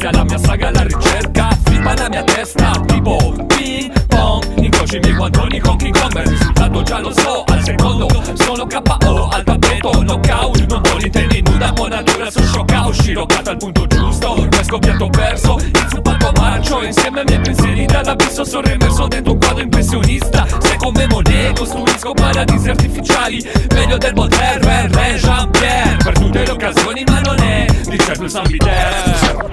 inizia la mia saga alla ricerca. Flippa la mia testa tipo ping pong, incroci i miei guantoni con King Kong. Il risultato già lo so, al secondo sono KO, al tappeto knockout. Non voglio intendi nuda, buona natura su shockout. Sciroccata al punto giusto, mi è scoppiato perso, inzuppato marcio. Insieme ai miei pensieri dall'abisso sono rimesso dentro un quadro impressionista. Se come Monet costruisco paradisi artificiali, meglio del Voltaire, Verlaine, Jean-Pierre. Per tutte le occasioni ma non è di certo il San Peter.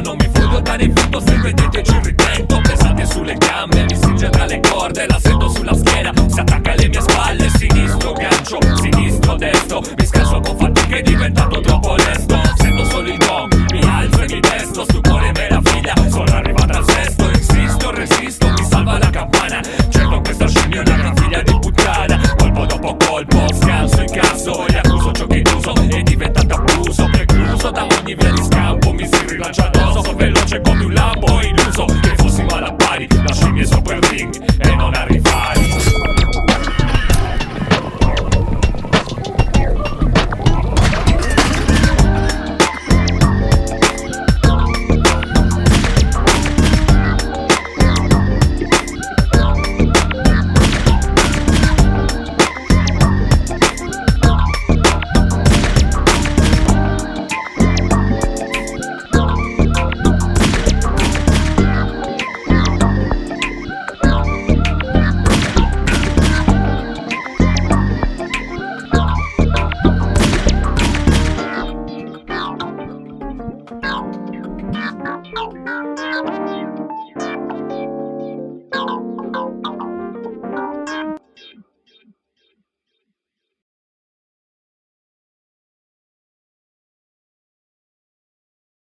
Non mi fugo da rifiuto, se vedete ci ritento. Pesante sulle gambe, mi stringe tra le corde, la sento sulla schiena, si attacca alle mie spalle. Sinistro gancio, sinistro destro, mi scasso con fatica, è diventato troppo lesto. Sento solo il gong, mi alzo e mi desto, stupore meraviglia, sono arrivato al sesto. Insisto, resisto, mi salva la campana. Certo questa scimmia è una gran figlia di puttana. Colpo dopo colpo, scanso in caso, e accuso ciò che uso, è diventato abuso. Precluso da ogni via di scampo, mi si rilancia addosso, sono veloce come un lampo, illuso che fossimo alla pari. La scimmia è sopra il ring e non arrivai. Oh,